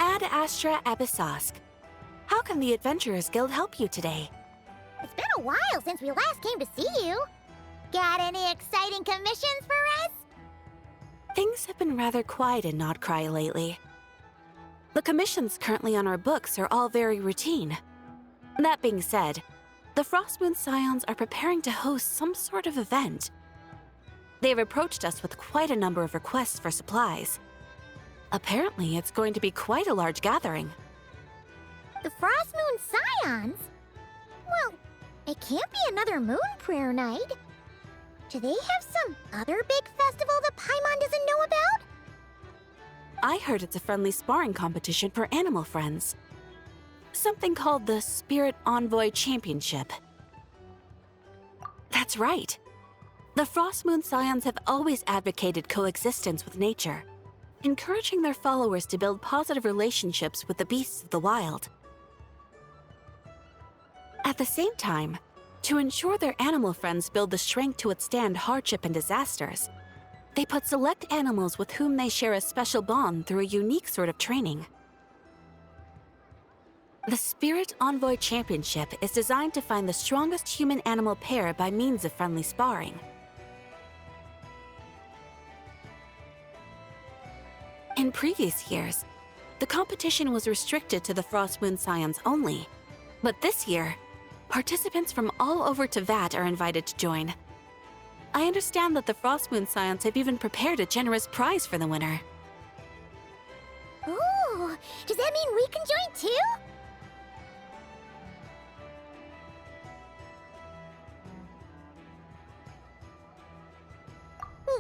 Ad Astra Abyssosk. How can the Adventurers Guild help you today? It's been a while since we last came to see you. Got any exciting commissions for us? Things have been rather quiet in Nodcry lately. The commissions currently on our books are all very routine. That being said, the Frostmoon Scions are preparing to host some sort of event. They've approached us with quite a number of requests for supplies. Apparently, it's going to be quite a large gathering. The Frostmoon Scions? Well, it can't be another moon prayer night. Do they have some other big festival that Paimon doesn't know about? I heard it's a friendly sparring competition for animal friends. Something called the Spirit Envoy Championship. That's right. The Frostmoon Scions have always advocated coexistence with nature, encouraging their followers to build positive relationships with the beasts of the wild. At the same time, to ensure their animal friends build the strength to withstand hardship and disasters, they put select animals with whom they share a special bond through a unique sort of training. The Spirit Envoy Championship is designed to find the strongest human-animal pair by means of friendly sparring. In previous years, the competition was restricted to the Frostmoon Scions only, but this year, participants from all over Teyvat are invited to join. I understand that the Frostmoon Scions have even prepared a generous prize for the winner. Ooh, does that mean we can join too?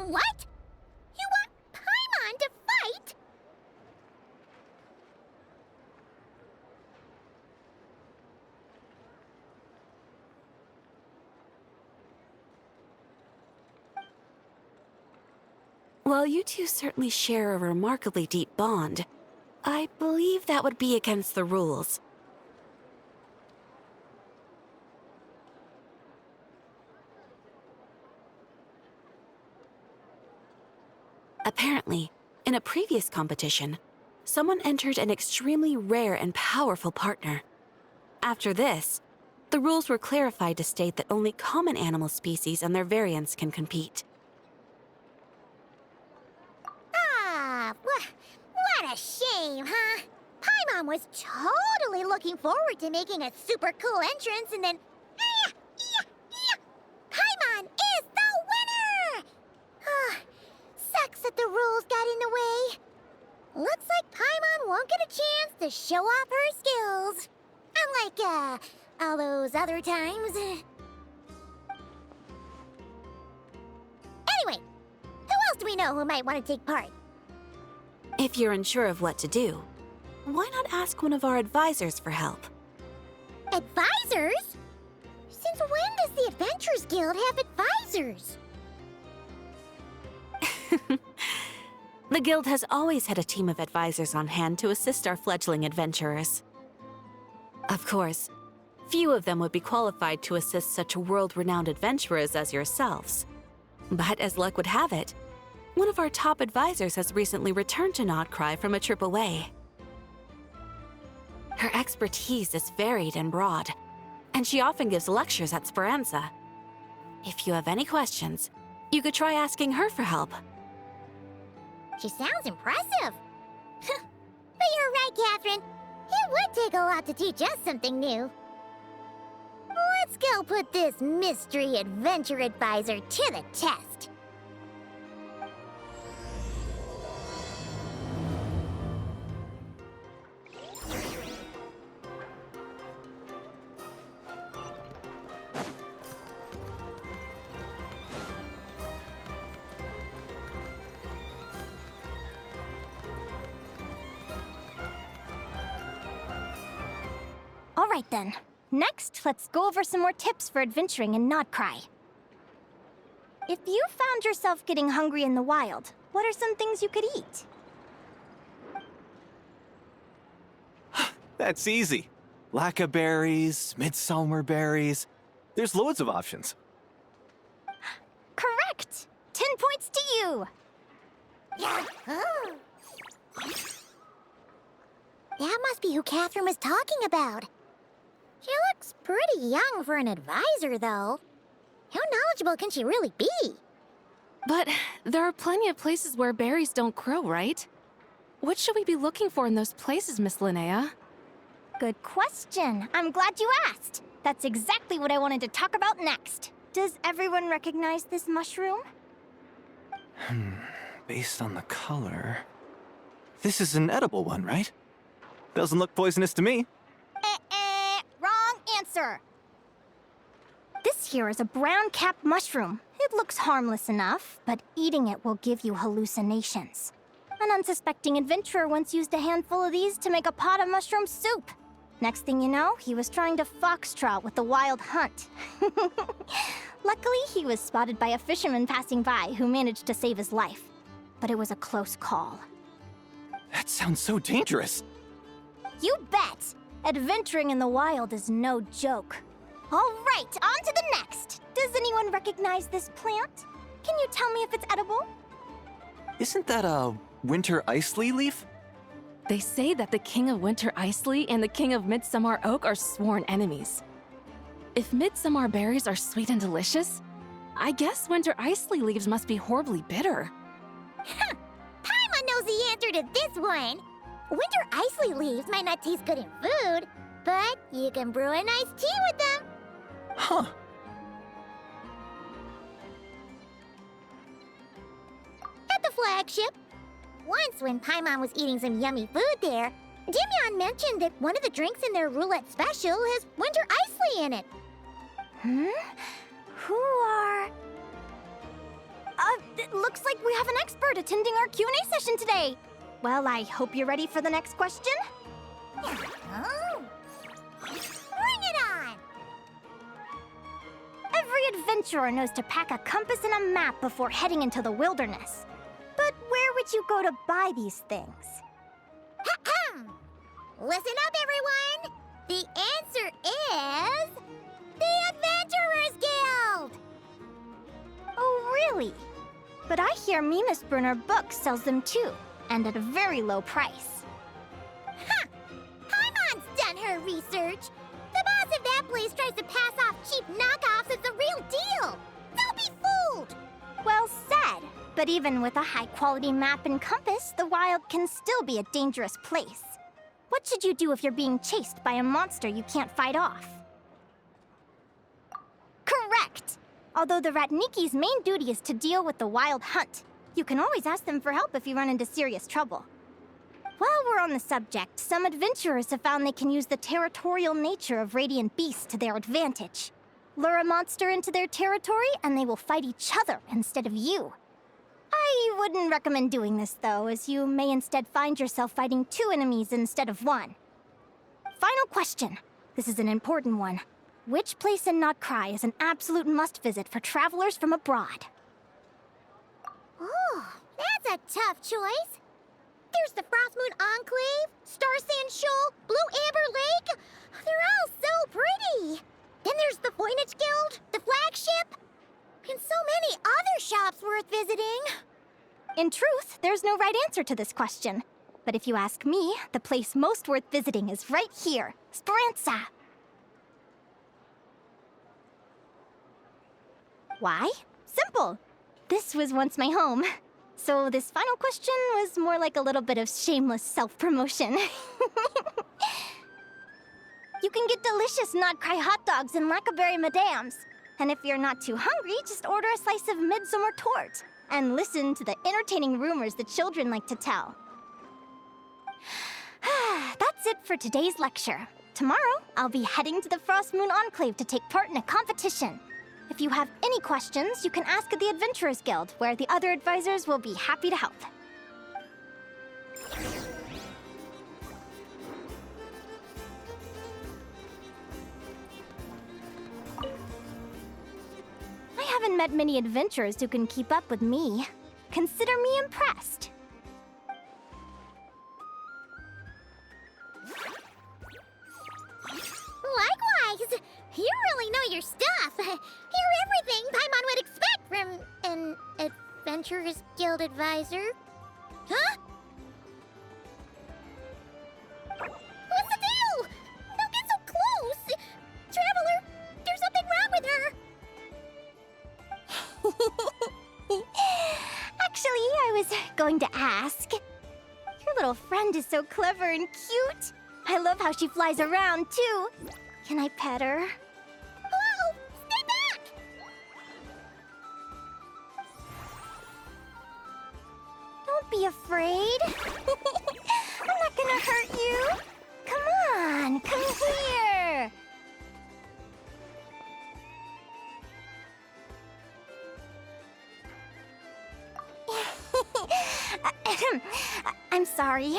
What? You want Paimon to fight? While you two certainly share a remarkably deep bond, I believe that would be against the rules. Apparently, in a previous competition, someone entered an extremely rare and powerful partner. After this, the rules were clarified to state that only common animal species and their variants can compete. Ah, what a shame, huh? Paimon was totally looking forward to making a super cool entrance and then... Paimon is the winner! Sucks that the rules got in the way. Looks like Paimon won't get a chance to show off her skills. Unlike, all those other times. Anyway, who else do we know who might want to take part? If you're unsure of what to do, why not ask one of our advisors for help? Advisors? Since when does the Adventurers Guild have advisors? The Guild has always had a team of advisors on hand to assist our fledgling adventurers. Of course, few of them would be qualified to assist such world-renowned adventurers as yourselves. But as luck would have it, one of our top advisors has recently returned to Nodcry from a trip away. Her expertise is varied and broad, and she often gives lectures at Speranza. If you have any questions, you could try asking her for help. She sounds impressive. But you're right, Catherine. It would take a lot to teach us something new. Let's go put this mystery adventure advisor to the test. Alright then. Next, let's go over some more tips for adventuring in Nodcry. If you found yourself getting hungry in the wild, what are some things you could eat? That's easy. Lacca berries, midsummer berries. There's loads of options. Correct! 10 points to you! Oh. That must be who Catherine was talking about. She looks pretty young for an advisor, though. How knowledgeable can she really be? But there are plenty of places where berries don't grow, right? What should we be looking for in those places, Miss Linnea? Good question. I'm glad you asked. That's exactly what I wanted to talk about next. Does everyone recognize this mushroom? Based on the color... This is an edible one, right? Doesn't look poisonous to me. Wrong answer. This here is a brown-capped mushroom. It looks harmless enough, but eating it will give you hallucinations. An unsuspecting adventurer once used a handful of these to make a pot of mushroom soup. Next thing you know, he was trying to foxtrot with the wild hunt. Luckily, he was spotted by a fisherman passing by who managed to save his life. But it was a close call. That sounds so dangerous. You bet! Adventuring in the wild is no joke. All right, on to the next. Does anyone recognize this plant? Can you tell me if it's edible? Isn't that a winter icely leaf? They say that the King of Winter Icely and the King of Midsummer Oak are sworn enemies. If midsummer berries are sweet and delicious, I guess Winter Icely leaves must be horribly bitter. Paimon knows the answer to this one. Winter Icely leaves might not taste good in food, but you can brew a nice tea with them. Huh. At the flagship. Once when Paimon was eating some yummy food there, Dimyon mentioned that one of the drinks in their roulette special has Winter Icely in it. Who are... it looks like we have an expert attending our Q&A session today. Well, I hope you're ready for the next question. Oh. Bring it on! Every adventurer knows to pack a compass and a map before heading into the wilderness. But where would you go to buy these things? Listen up, everyone! The answer is... the Adventurers Guild! Oh, really? But I hear Mimas Brunner Books sells them too, and at a very low price. Ha! Paimon's done her research. The boss of that place tries to pass off cheap knockoffs as the real deal. Don't be fooled! Well said. But even with a high-quality map and compass, the wild can still be a dangerous place. What should you do if you're being chased by a monster you can't fight off? Correct! Although the Ratniki's main duty is to deal with the wild hunt, you can always ask them for help if you run into serious trouble. While we're on the subject, some adventurers have found they can use the territorial nature of radiant beasts to their advantage. Lure a monster into their territory, and they will fight each other instead of you. I wouldn't recommend doing this, though, as you may instead find yourself fighting two enemies instead of one. Final question. This is an important one. Which place in Nodcry is an absolute must-visit for travelers from abroad? Oh, that's a tough choice. There's the Frostmoon Enclave, Star Sand Shoal, Blue Amber Lake. They're all so pretty. Then there's the Voynich Guild, the flagship, and so many other shops worth visiting. In truth, there's no right answer to this question. But if you ask me, the place most worth visiting is right here, Speranza. Why? Simple. This was once my home. So this final question was more like a little bit of shameless self-promotion. You can get delicious Nodcry hot dogs and Lackaberry Madams. And if you're not too hungry, just order a slice of midsummer tort and listen to the entertaining rumors the children like to tell. That's it for today's lecture. Tomorrow, I'll be heading to the Frostmoon Enclave to take part in a competition. If you have any questions, you can ask at the Adventurers Guild, where the other advisors will be happy to help. haven't met many adventurers who can keep up with me. Consider me impressed. Likewise! You really know your stuff. You're everything Paimon would expect from an Adventurers Guild advisor. Huh? What's the deal? Don't get so close! Traveler, there's something wrong with her! Actually, I was going to ask. Your little friend is so clever and cute. I love how she flies around, too. Can I pet her? Whoa! Stay back! Don't be afraid. I'm not gonna hurt you. Come on, come here. I'm sorry.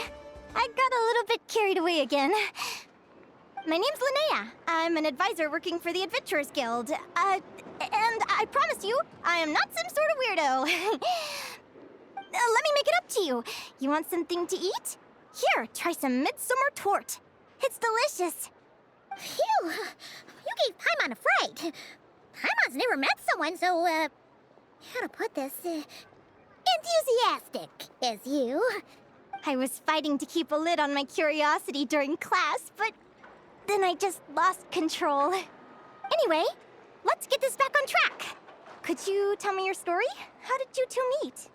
I got a little bit carried away again. My name's Linnea. I'm an advisor working for the Adventurers Guild. And I promise you, I am not some sort of weirdo. Let me make it up to you. You want something to eat? Here, try some midsummer tort. It's delicious. Phew! You gave Paimon a fright. Paimon's never met someone so, how to put this, enthusiastic as you. I was fighting to keep a lid on my curiosity during class, but then I just lost control. Anyway, let's get this back on track. Could you tell me your story? How did you two meet?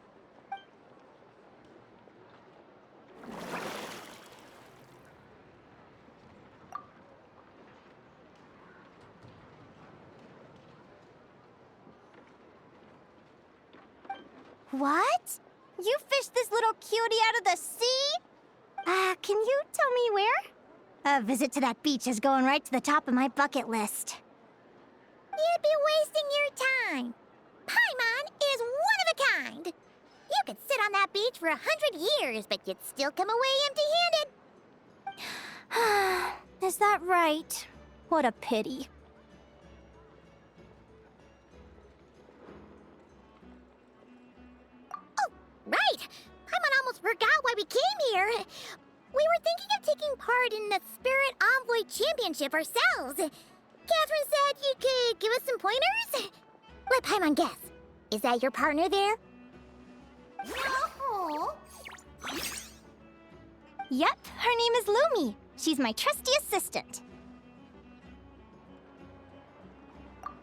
What? You fished this little cutie out of the sea? Can you tell me where? A visit to that beach is going right to the top of my bucket list. You'd be wasting your time. Paimon is one of a kind. You could sit on that beach for 100 years, but you'd still come away empty-handed. Is that right? What a pity. Oh, right! Paimon almost forgot why we came here. We were thinking of taking part in the Spirit Envoy Championship ourselves. Catherine said you could give us some pointers? Let Paimon guess. Is that your partner there? No. Yep, her name is Lumi. She's my trusty assistant.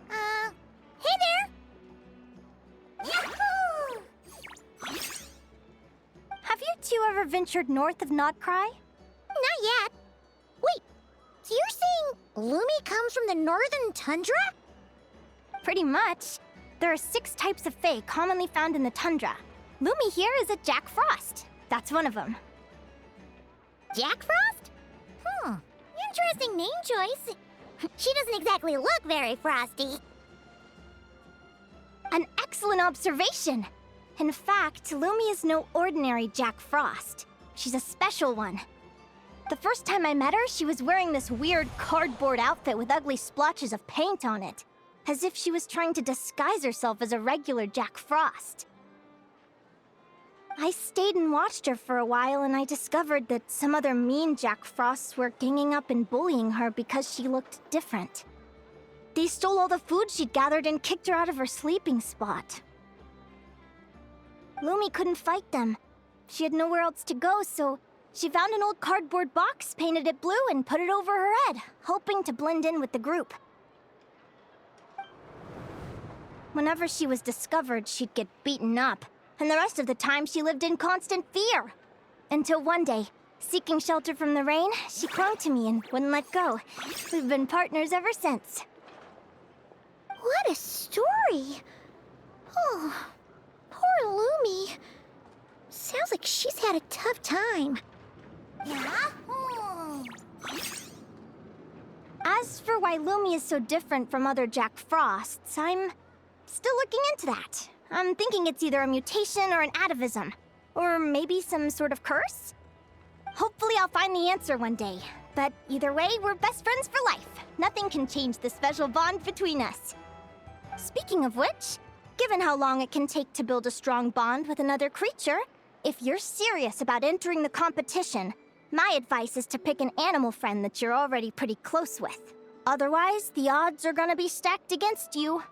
Hey there! Yahoo! Have you two ever ventured north of Nodcry? Not yet. Wait, so you're saying Lumi comes from the northern tundra? Pretty much. There are 6 types of fae commonly found in the tundra. Lumi here is a Jack Frost. That's one of them. Jack Frost? Interesting name choice. She doesn't exactly look very frosty. An excellent observation. In fact, Lumi is no ordinary Jack Frost. She's a special one. The first time I met her, she was wearing this weird cardboard outfit with ugly splotches of paint on it, as if she was trying to disguise herself as a regular Jack Frost. I stayed and watched her for a while, and I discovered that some other mean Jack Frosts were ganging up and bullying her because she looked different. They stole all the food she'd gathered and kicked her out of her sleeping spot. Lumi couldn't fight them. She had nowhere else to go, so she found an old cardboard box, painted it blue, and put it over her head, hoping to blend in with the group. Whenever she was discovered, she'd get beaten up, and the rest of the time she lived in constant fear. Until one day, seeking shelter from the rain, she clung to me and wouldn't let go. We've been partners ever since. What a story! Oh, poor Lumi. Sounds like she's had a tough time. Yeah? As for why Lumi is so different from other Jack Frosts, I'm still looking into that. I'm thinking it's either a mutation or an atavism. Or maybe some sort of curse? Hopefully I'll find the answer one day. But either way, we're best friends for life. Nothing can change the special bond between us. Speaking of which, given how long it can take to build a strong bond with another creature, if you're serious about entering the competition, my advice is to pick an animal friend that you're already pretty close with. Otherwise, the odds are gonna be stacked against you.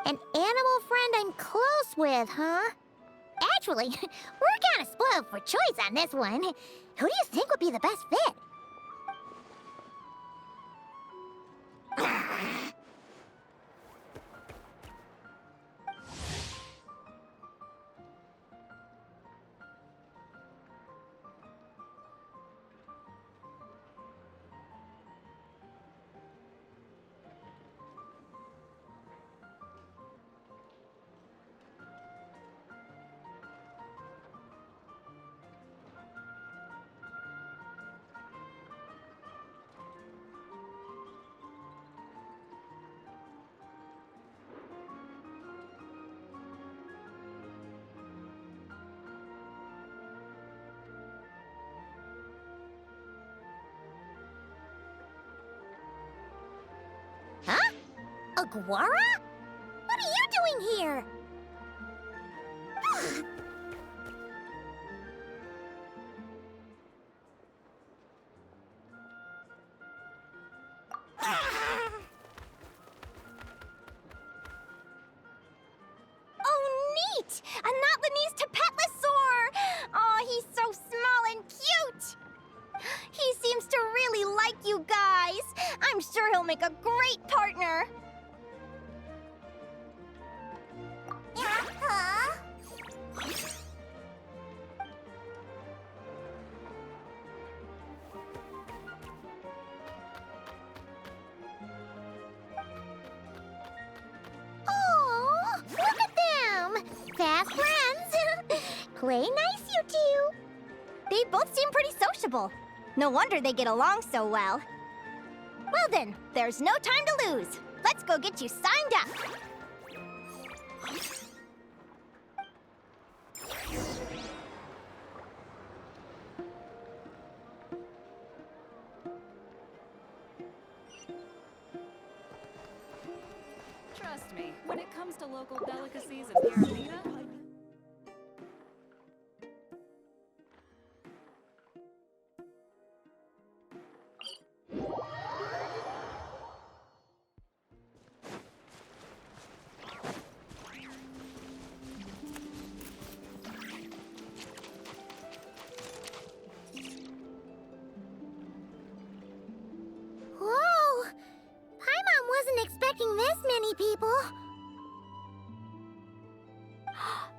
An animal friend I'm close with, huh? Actually, we're kinda spoiled for choice on this one. Who do you think would be the best fit? Huh? Aguara? What are you doing here? Oh, neat! A Notlanese Tapetlosaur! Aw, he's so small and cute! He seems to really like you guys. I'm sure he'll make a great partner. Huh? Oh, look at them! Fast friends! Play nice, you two! They both seem pretty sociable. No wonder they get along so well. Well then, there's no time to lose. Let's go get you signed up. Trust me, when it comes to local delicacies in Paramita, Whoa! Paimon wasn't expecting this many people.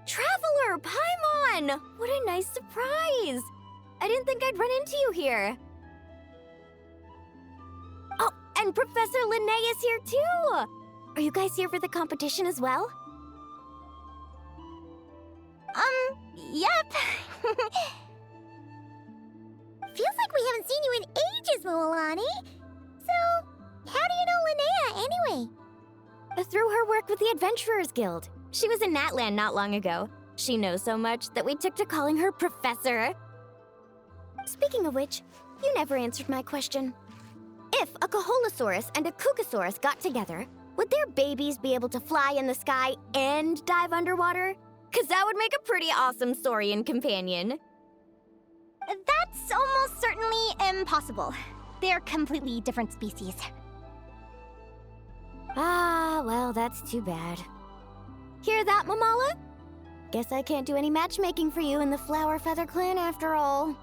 Traveler, Paimon! What a nice surprise! I didn't think I'd run into you here. Oh, and Professor Linnea is here too! Are you guys here for the competition as well? Yep. Feels like we haven't seen you in ages, Moalani. So, how do you know Linnea anyway? Through her work with the Adventurers Guild. She was in Natland not long ago. She knows so much that we took to calling her Professor. Speaking of which, you never answered my question. If a Caholosaurus and a Kukasaurus got together, would their babies be able to fly in the sky and dive underwater? 'Cause that would make a pretty awesome saurian companion. That's almost certainly impossible. They're completely different species. Ah, well, that's too bad. Hear that, Mamala? Guess I can't do any matchmaking for you in the Flower Feather Clan after all.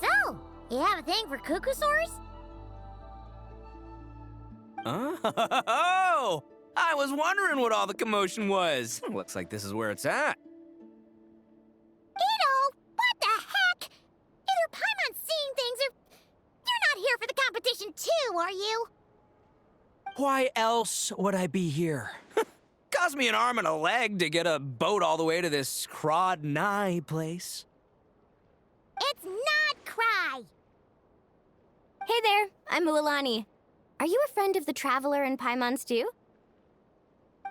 So, you have a thing for Kukusaurs? Oh! I was wondering what all the commotion was. Looks like this is where it's at. What the heck? Either Paimon's seeing things or you're not here for the competition too, are you? Why else would I be here? Cost me an arm and a leg to get a boat all the way to this Crod Nye place. It's not Cry. Hey there, I'm Ualani. Are you a friend of the Traveler and Paimon Stew?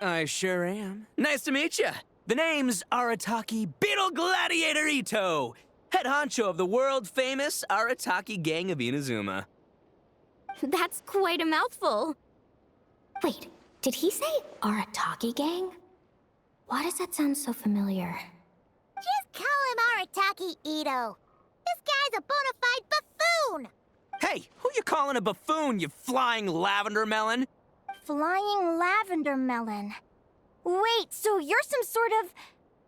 I sure am. Nice to meet you. The name's Arataki Beetle Gladiator Ito, head honcho of the world-famous Arataki gang of Inazuma. That's quite a mouthful. Wait, did he say Arataki gang? Why does that sound so familiar? Just call him Arataki Ito. This guy's a bona fide buffoon! Hey, who you calling a buffoon, you flying lavender melon? Flying lavender melon. Wait, so you're some sort of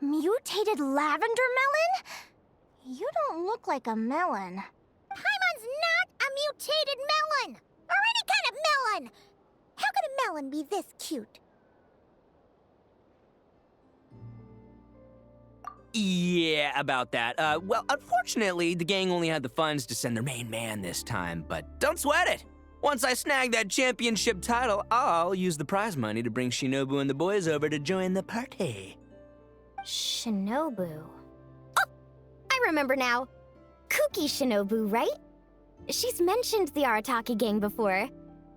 mutated lavender melon? You don't look like a melon. Paimon's not a mutated melon! Or any kind of melon! How could a melon be this cute? Yeah, about that. Well, unfortunately, the gang only had the funds to send their main man this time, but don't sweat it! Once I snag that championship title, I'll use the prize money to bring Shinobu and the boys over to join the party. Shinobu. Oh! I remember now. Kuki Shinobu, right? She's mentioned the Arataki gang before.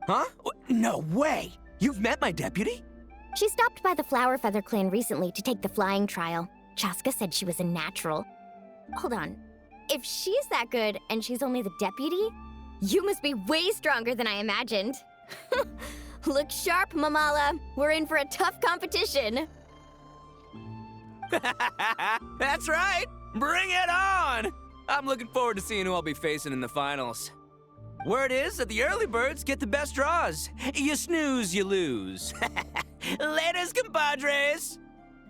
Huh? No way! You've met my deputy? She stopped by the Flower Feather clan recently to take the flying trial. Chaska said she was a natural. Hold on. If she's that good and she's only the deputy, you must be way stronger than I imagined. Look sharp, Mamala. We're in for a tough competition. That's right! Bring it on! I'm looking forward to seeing who I'll be facing in the finals. Word is that the early birds get the best draws. You snooze, you lose. Laters, compadres!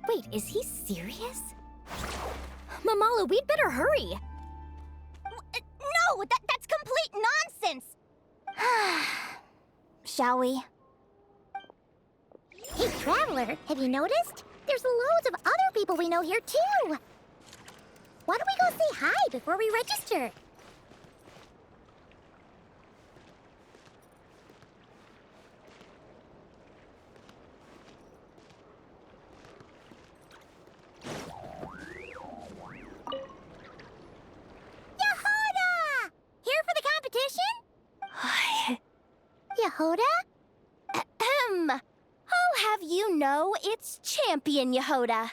Wait, is he serious? Mamala, we'd better hurry. No, that's complete nonsense! Shall we? Hey, Traveler, have you noticed? There's loads of other people we know here, too! Why don't we go say hi before we register? Yehoda! Here for the competition? Yehoda? Ahem. I'll have you know it's Champion Yehoda.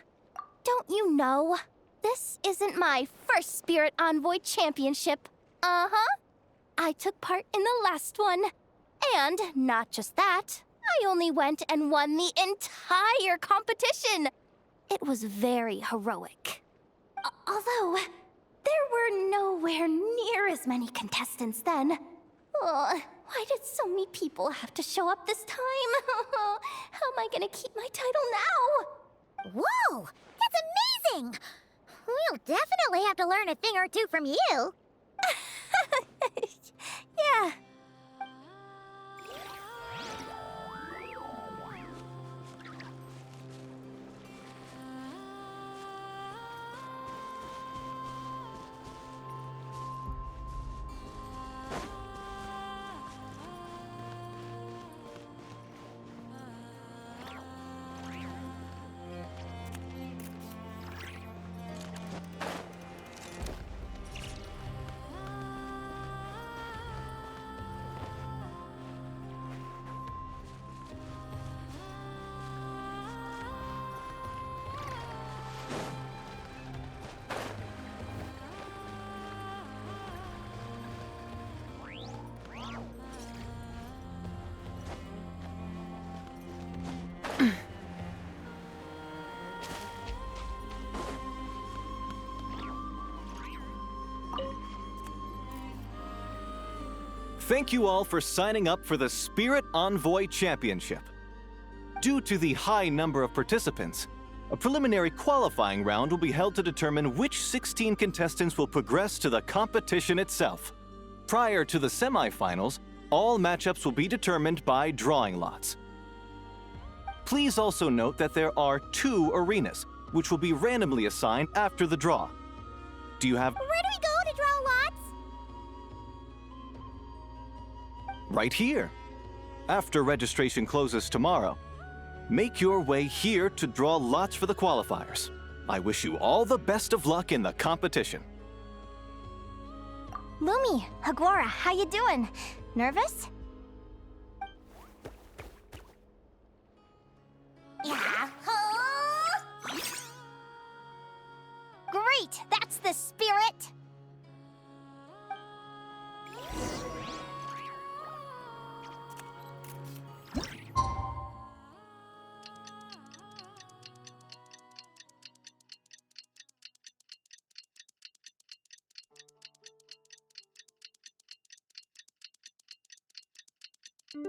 Don't you know? This isn't my first Spirit Envoy Championship. Uh-huh. I took part in the last one. And not just that, I only went and won the entire competition. It was very heroic. Although, there were nowhere near as many contestants then. Oh, why did so many people have to show up this time? How am I gonna keep my title now? Whoa! That's amazing! We'll definitely have to learn a thing or two from you. Yeah. Thank you all for signing up for the Spirit Envoy Championship. Due to the high number of participants, a preliminary qualifying round will be held to determine which 16 contestants will progress to the competition itself. Prior to the semifinals, all matchups will be determined by drawing lots. Please also note that there are 2 arenas, which will be randomly assigned after the draw. Do you have... Where do we go to draw lots? Right here. After registration closes tomorrow, make your way here to draw lots for the qualifiers. I wish you all the best of luck in the competition. Lumi, Hagwara, how you doing? Nervous? Yahoo! Great, that's the spirit! Who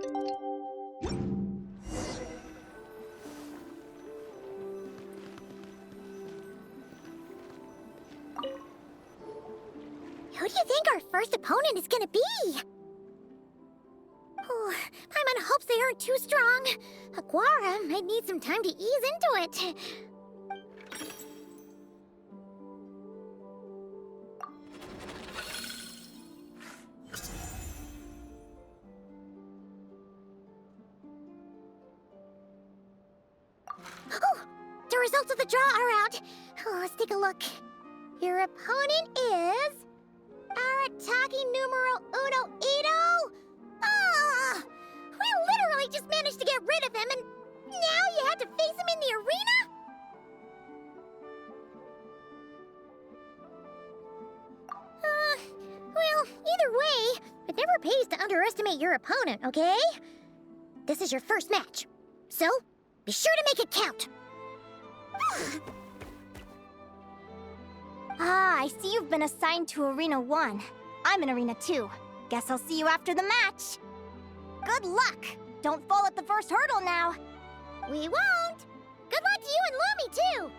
do you think our first opponent is gonna be? Oh, Paimon hopes they aren't too strong. Aguara might need some time to ease into it. Oh, the results of the draw are out. Oh, let's take a look. Your opponent is Arataki numero uno Ito? Ah! We literally just managed to get rid of him, and now you have to face him in the arena? Well, either way, it never pays to underestimate your opponent, okay? This is your first match, so be sure to make it count. Ah, I see you've been assigned to Arena 1. I'm in Arena 2. Guess I'll see you after the match. Good luck! Don't fall at the first hurdle now. We won't! Good luck to you and Lumi, too!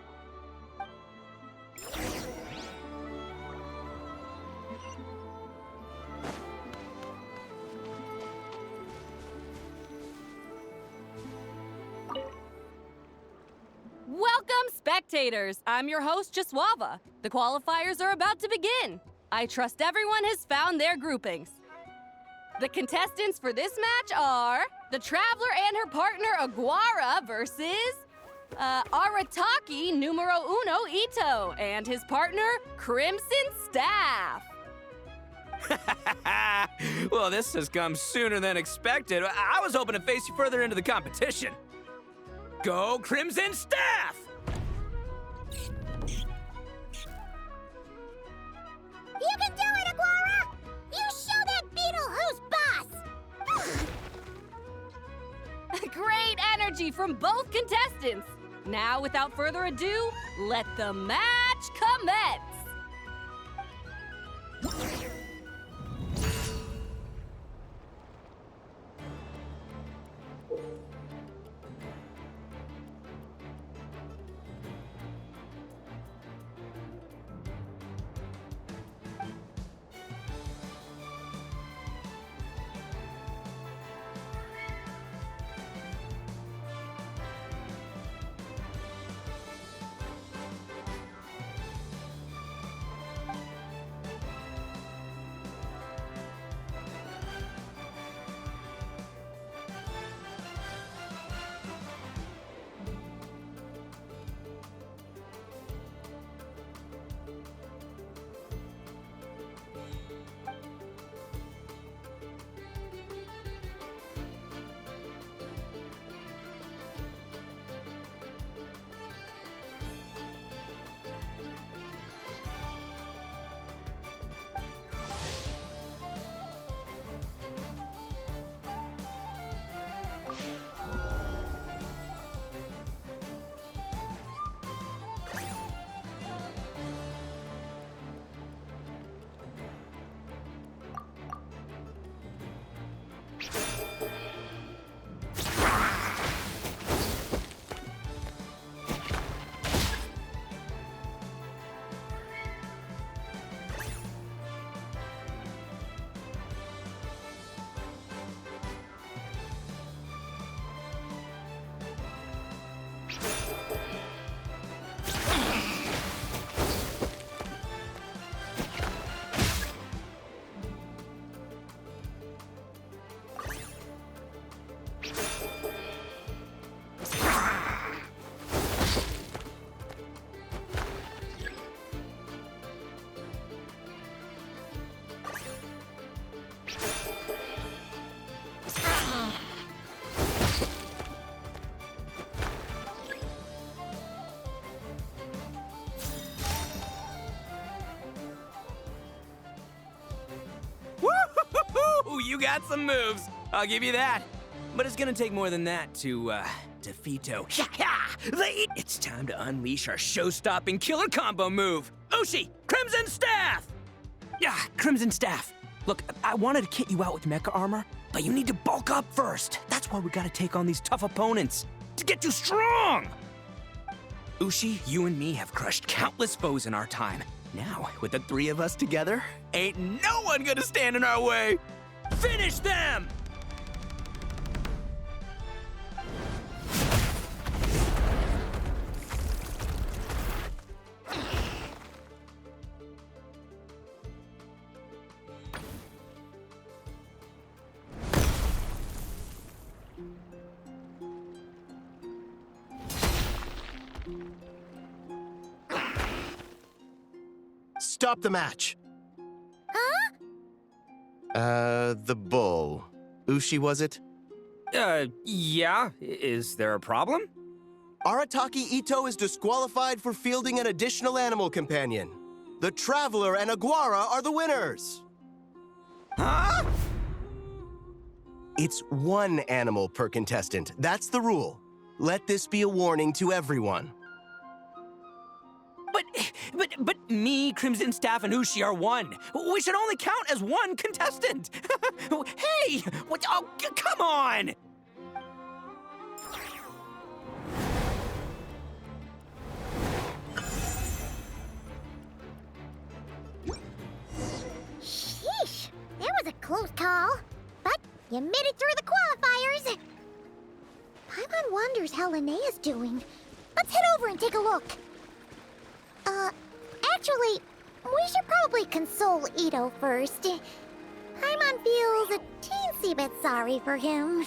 Welcome, spectators! I'm your host, Jaswava. The qualifiers are about to begin. I trust everyone has found their groupings. The contestants for this match are the Traveler and her partner Aguara versus Arataki numero uno Ito and his partner Crimson Staff. Well, this has come sooner than expected. I was hoping to face you further into the competition. Go Crimson Staff! You can do it, Aguara! You show that beetle who's boss! Great energy from both contestants. Now, without further ado, let the match commence. Woo-hoo-hoo-hoo! You got some moves. I'll give you that. But it's gonna take more than that to, defeat It's time to unleash our show-stopping killer combo move. Oshi, Crimson Staff! Yeah, Crimson Staff. Look, I wanted to kit you out with mecha armor, But you need to bulk up first. That's why we gotta take on these tough opponents. To get you strong! Ushi, you and me have crushed countless foes in our time. Now, with the three of us together, ain't no one gonna stand in our way! Finish them! Stop the match! Huh? The bull. Ushi, was it? Yeah. Is there a problem? Arataki Ito is disqualified for fielding an additional animal companion. The Traveler and Aguara are the winners! Huh? It's one animal per contestant. That's the rule. Let this be a warning to everyone. But me, Crimson Staff, and Ushi are one. We should only count as one contestant. Hey! What? Oh, come on! Sheesh, that was a close call. But you made it through the qualifiers. Paimon wonders how Linnea's doing. Let's head over and take a look. Actually, we should probably console Ito first. Paimon feels a teensy bit sorry for him.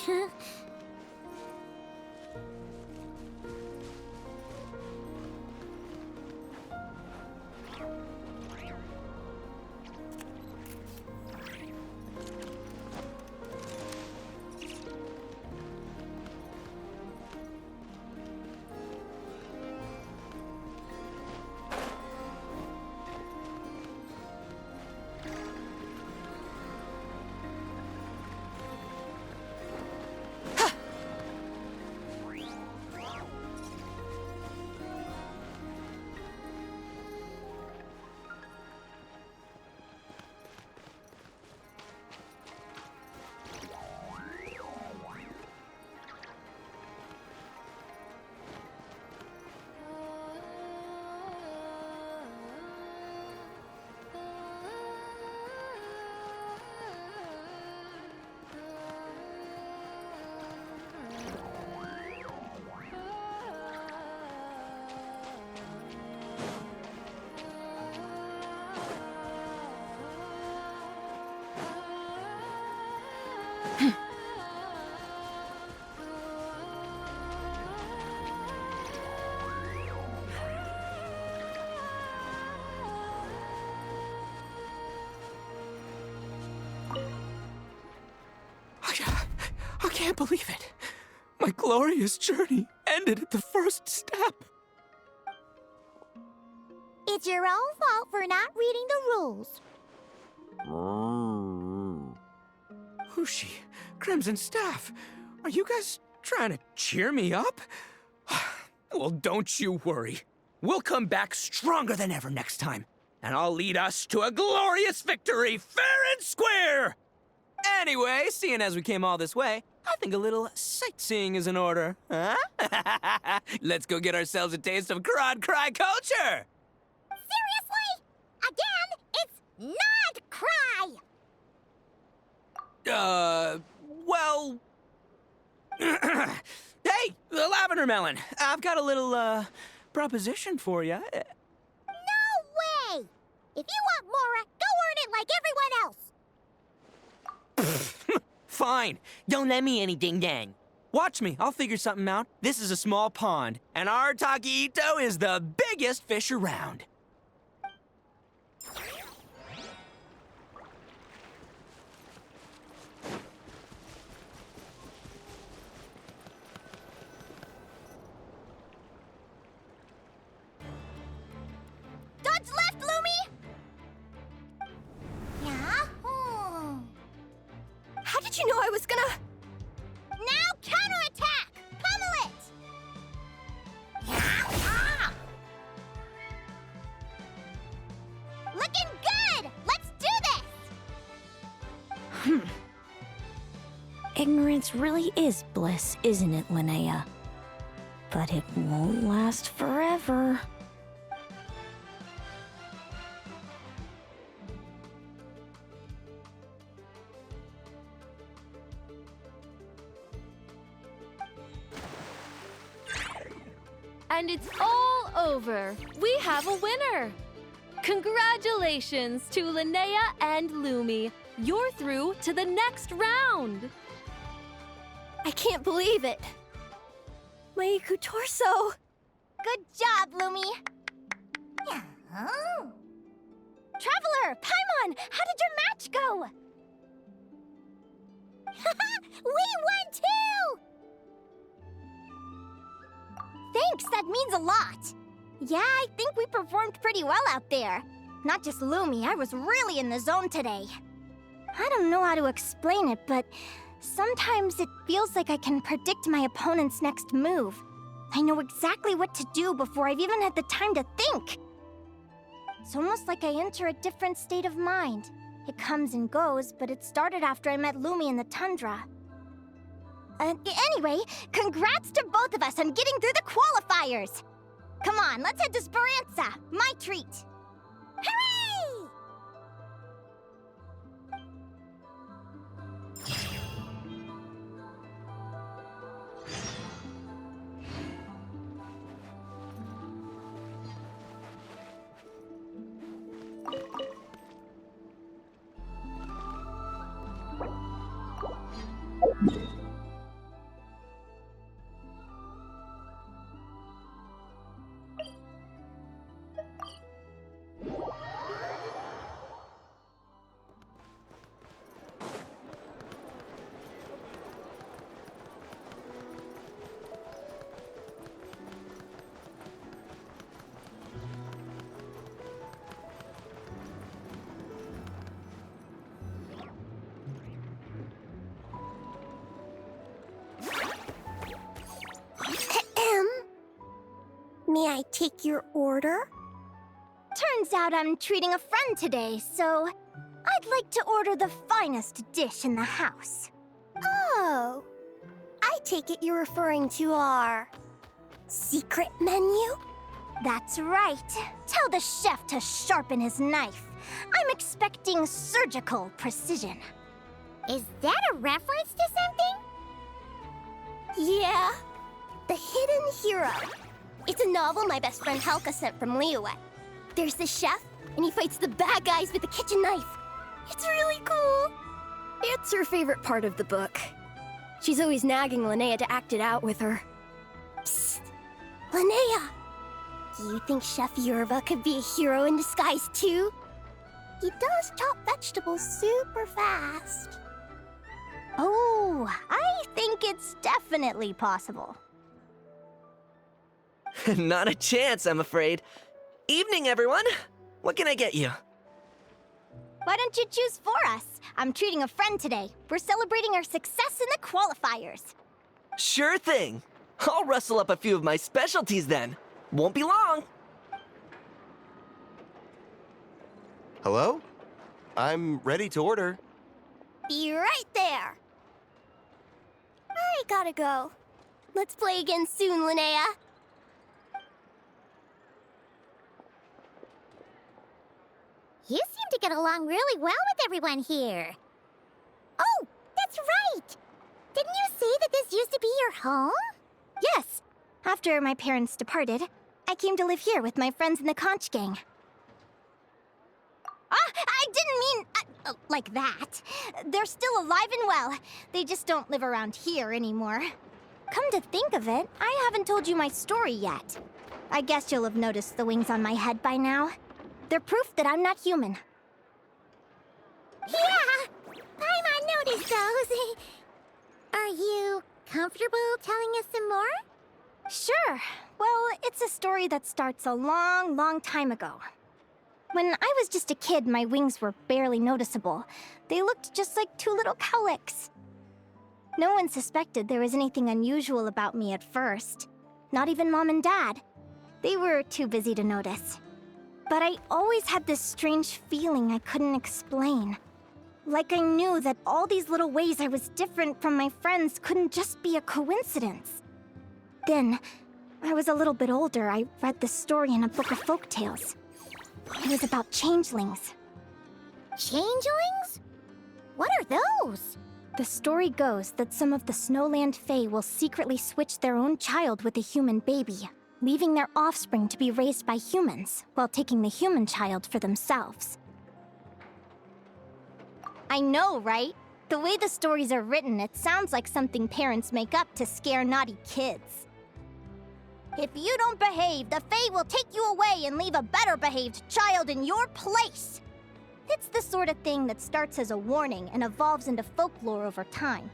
I can't believe it. My glorious journey ended at the first step. It's your own fault for not reading the rules. Ushi, Crimson Staff, are you guys trying to cheer me up? Well, don't you worry. We'll come back stronger than ever next time, and I'll lead us to a glorious victory, fair and square! Anyway, seeing as we came all this way, I think a little sightseeing is in order, huh? Let's go get ourselves a taste of Crod Cry culture! Seriously? Again, it's not cry! Well... Hey, Lavender Melon, I've got a little, proposition for you. No way! If you want Mora, go earn it like everyone else! Fine. Don't let me any ding-dang. Watch me. I'll figure something out. This is a small pond, and Arataki Ito is the biggest fish around. Dodge left, Lumi! Yeah? How did you know I was gonna... Now counterattack! Pummel it! Yeah. Looking good! Let's do this! Ignorance really is bliss, isn't it, Linnea? But it won't last forever. And it's all over. We have a winner. Congratulations to Linnea and Lumi. You're through to the next round. I can't believe it. My torso. Good job, Lumi. Oh. Traveler, Paimon, how did your match go? We won too! Thanks, that means a lot. Yeah, I think we performed pretty well out there. Not just Lumi, I was really in the zone today. I don't know how to explain it, but sometimes it feels like I can predict my opponent's next move. I know exactly what to do before I've even had the time to think. It's almost like I enter a different state of mind. It comes and goes, but it started after I met Lumi in the tundra. Anyway, congrats to both of us on getting through the qualifiers! Come on, let's head to Speranza, my treat! Hooray! May I take your order? Turns out I'm treating a friend today, so I'd like to order the finest dish in the house. Oh, I take it you're referring to our secret menu? That's right. Tell the chef to sharpen his knife. I'm expecting surgical precision. Is that a reference to something? Yeah, The Hidden Hero. It's a novel my best friend Halka sent from Liyue. There's the chef, and he fights the bad guys with a kitchen knife. It's really cool. It's her favorite part of the book. She's always nagging Linnea to act it out with her. Psst! Linnea! Do you think Chef Yerva could be a hero in disguise too? He does chop vegetables super fast. Oh, I think it's definitely possible. Not a chance, I'm afraid. Evening, everyone. What can I get you? Why don't you choose for us? I'm treating a friend today. We're celebrating our success in the qualifiers. Sure thing. I'll rustle up a few of my specialties then. Won't be long. Hello? I'm ready to order. Be right there. I gotta go. Let's play again soon, Linnea. You seem to get along really well with everyone here. Oh, that's right! Didn't you say that this used to be your home? Yes. After my parents departed, I came to live here with my friends in the conch gang. I didn't mean like that. They're still alive and well. They just don't live around here anymore. Come to think of it, I haven't told you my story yet. I guess you'll have noticed the wings on my head by now. They're proof that I'm not human. Yeah! Paimon noticed those. Are you comfortable telling us some more? Sure. Well, it's a story that starts a long, long time ago. When I was just a kid, my wings were barely noticeable. They looked just like two little cowlicks. No one suspected there was anything unusual about me at first. Not even Mom and Dad. They were too busy to notice. But I always had this strange feeling I couldn't explain. Like I knew that all these little ways I was different from my friends couldn't just be a coincidence. Then, I was a little bit older, I read this story in a book of folktales. It was about changelings. Changelings? What are those? The story goes that some of the Snowland Fae will secretly switch their own child with a human baby, leaving their offspring to be raised by humans, while taking the human child for themselves. I know, right? The way the stories are written, it sounds like something parents make up to scare naughty kids. If you don't behave, the Fae will take you away and leave a better-behaved child in your place. It's the sort of thing that starts as a warning and evolves into folklore over time.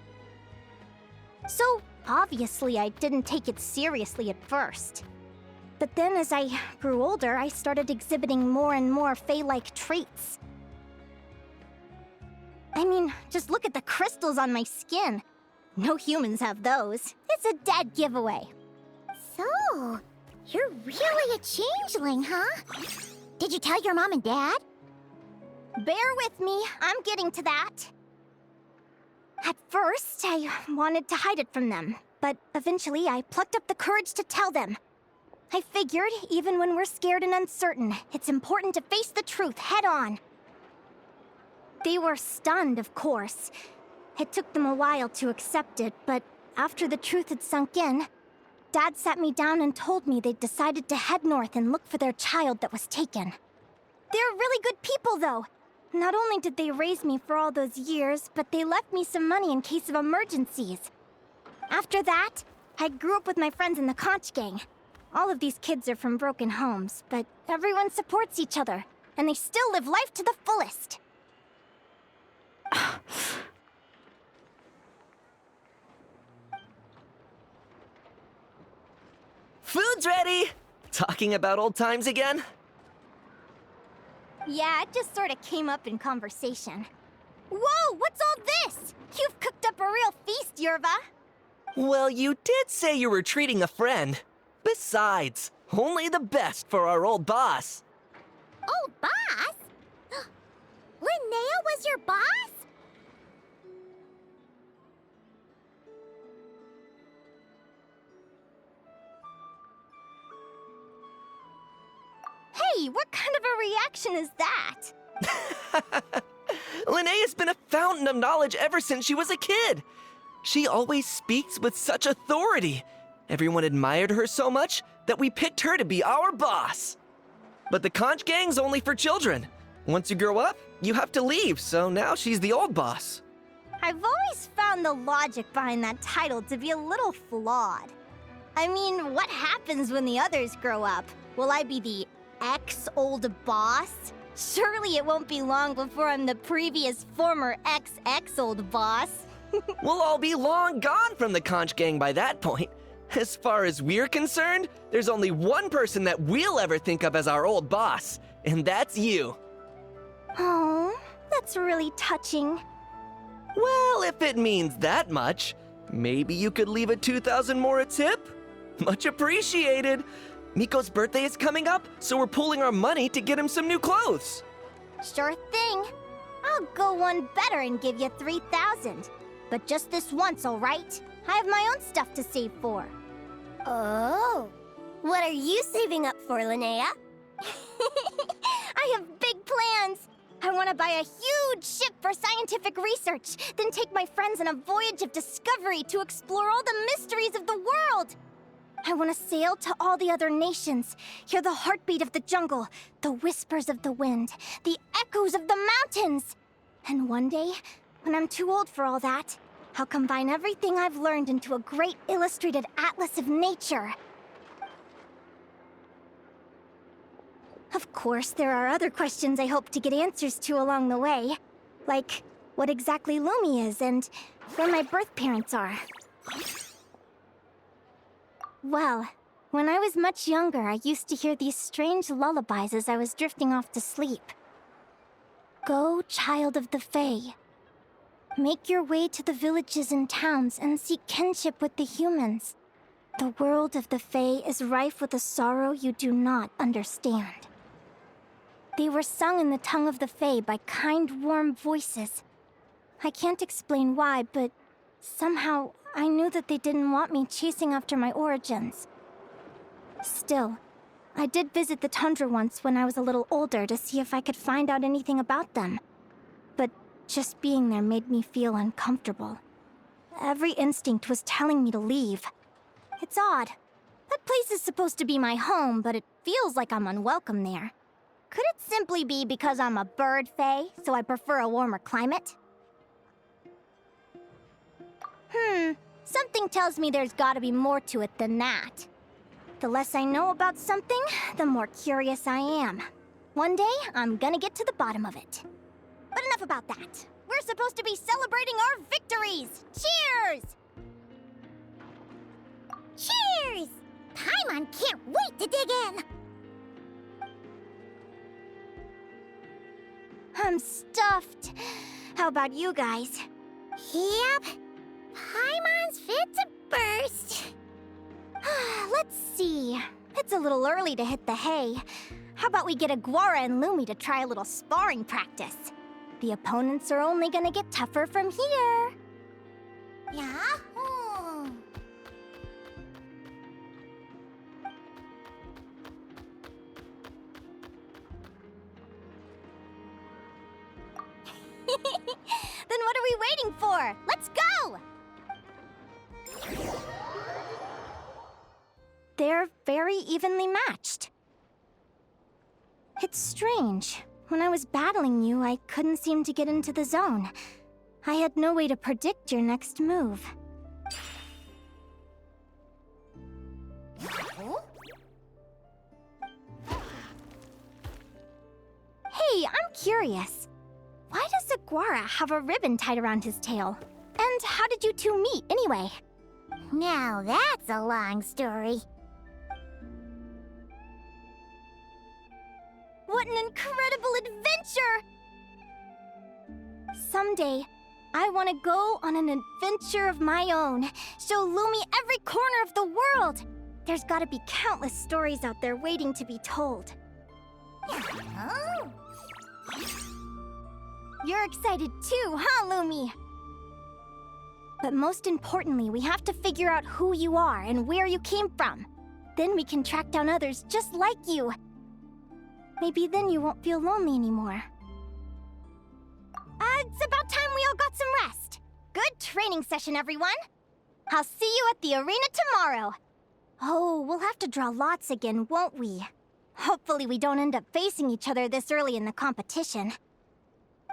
So, obviously, I didn't take it seriously at first. But then as I grew older, I started exhibiting more and more Fae-like traits. I mean, just look at the crystals on my skin. No humans have those. It's a dead giveaway. So, you're really a changeling, huh? Did you tell your mom and dad? Bear with me, I'm getting to that. At first, I wanted to hide it from them, but eventually I plucked up the courage to tell them. I figured, even when we're scared and uncertain, it's important to face the truth head on. They were stunned, of course. It took them a while to accept it, but after the truth had sunk in, Dad sat me down and told me they'd decided to head north and look for their child that was taken. They're really good people, though. Not only did they raise me for all those years, but they left me some money in case of emergencies. After that, I grew up with my friends in the Conch Gang. All of these kids are from broken homes, but everyone supports each other, and they still live life to the fullest. Food's ready! Talking about old times again? Yeah, it just sort of came up in conversation. Whoa, what's all this? You've cooked up a real feast, Yerva. Well, you did say you were treating a friend. Besides, only the best for our old boss. Old boss? Linnea was your boss? Hey, what kind of a reaction is that? Linnea's been a fountain of knowledge ever since she was a kid. She always speaks with such authority. Everyone admired her so much that we picked her to be our boss. But the Conch Gang's only for children. Once you grow up, you have to leave, so now she's the old boss. I've always found the logic behind that title to be a little flawed. I mean, what happens when the others grow up? Will I be the ex-old boss? Surely it won't be long before I'm the previous former ex-old boss. We'll all be long gone from the Conch Gang by that point. As far as we're concerned, there's only one person that we'll ever think of as our old boss, and that's you. Oh, that's really touching. Well, if it means that much, maybe you could leave a 2,000 more a tip? Much appreciated. Miko's birthday is coming up, so we're pooling our money to get him some new clothes. Sure thing. I'll go one better and give you 3,000. But just this once, all right? I have my own stuff to save for. Oh. What are you saving up for, Linnea? I have big plans. I want to buy a huge ship for scientific research, then take my friends on a voyage of discovery to explore all the mysteries of the world. I want to sail to all the other nations, hear the heartbeat of the jungle, the whispers of the wind, the echoes of the mountains. And one day, when I'm too old for all that, I'll combine everything I've learned into a great illustrated atlas of nature. Of course, there are other questions I hope to get answers to along the way. Like, what exactly Lumi is and where my birth parents are. Well, when I was much younger, I used to hear these strange lullabies as I was drifting off to sleep. Go, child of the Fae. Make your way to the villages and towns and seek kinship with the humans. The world of the Fae is rife with a sorrow you do not understand. They were sung in the tongue of the Fae by kind, warm voices, I can't explain why, but somehow I knew that they didn't want me chasing after my origins. Still, I did visit the tundra once when I was a little older to see if I could find out anything about them. But just being there made me feel uncomfortable. Every instinct was telling me to leave. It's odd. That place is supposed to be my home, but it feels like I'm unwelcome there. Could it simply be because I'm a bird fae, so I prefer a warmer climate? Something tells me there's gotta be more to it than that. The less I know about something, the more curious I am. One day, I'm gonna get to the bottom of it. But enough about that. We're supposed to be celebrating our victories! Cheers! Cheers! Paimon can't wait to dig in! I'm stuffed. How about you guys? Yep. Paimon's fit to burst. Let's see. It's a little early to hit the hay. How about we get Aguara and Lumi to try a little sparring practice? The opponents are only gonna get tougher from here. Yahoo! Then what are we waiting for? Let's go! They're very evenly matched. It's strange. When I was battling you, I couldn't seem to get into the zone. I had no way to predict your next move. Hey, I'm curious. Why does Aguara have a ribbon tied around his tail? And how did you two meet, anyway? Now that's a long story. What an incredible adventure! Someday, I want to go on an adventure of my own. Show Lumi every corner of the world. There's gotta be countless stories out there waiting to be told. Oh. You're excited too, huh, Lumi? But most importantly, we have to figure out who you are and where you came from. Then we can track down others just like you. Maybe then you won't feel lonely anymore. It's about time we all got some rest. Good training session, everyone. I'll see you at the arena tomorrow. Oh, we'll have to draw lots again, won't we? Hopefully we don't end up facing each other this early in the competition.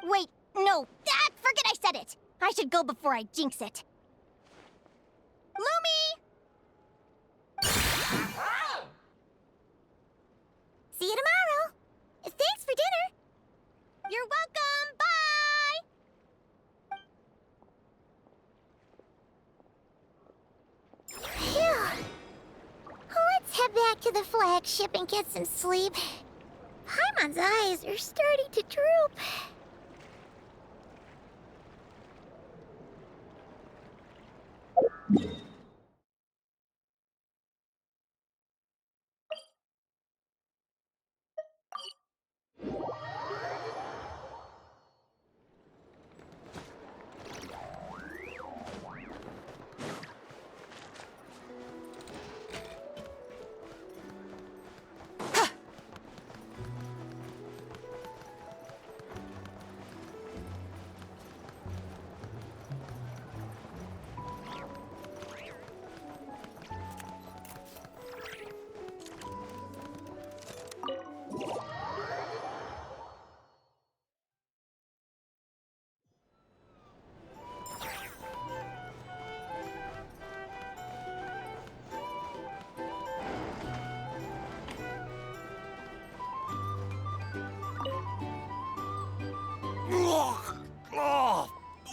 Wait, no. Forget I said it. I should go before I jinx it. Lumi! See you tomorrow. Thanks for dinner. You're welcome. Bye! Phew. Let's head back to the flagship and get some sleep. Paimon's eyes are starting to droop.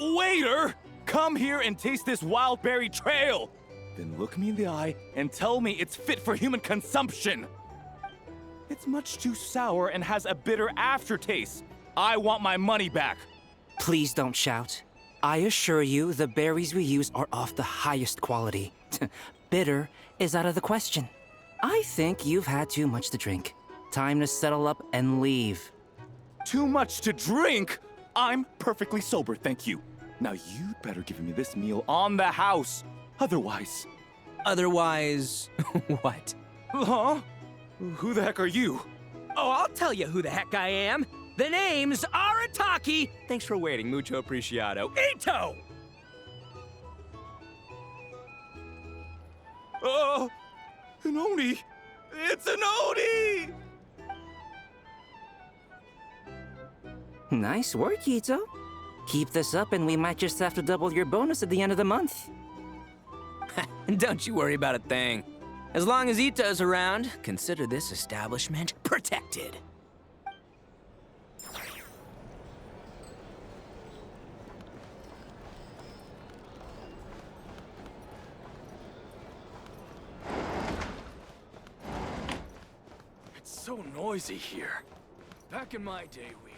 Waiter! Come here and taste this wild berry trail! Then look me in the eye and tell me it's fit for human consumption! It's much too sour and has a bitter aftertaste. I want my money back! Please don't shout. I assure you, the berries we use are of the highest quality. Bitter is out of the question. I think you've had too much to drink. Time to settle up and leave. Too much to drink? I'm perfectly sober, thank you. Now you'd better give me this meal on the house. Otherwise... Otherwise, what? Huh? Who the heck are you? Oh, I'll tell you who the heck I am. The name's Arataki. Thanks for waiting, mucho apreciado. Ito! An Oni! It's an Oni! Nice work, Ito. Keep this up and we might just have to double your bonus at the end of the month. Don't you worry about a thing. As long as Ito's around, consider this establishment protected. It's so noisy here. Back in my day, we...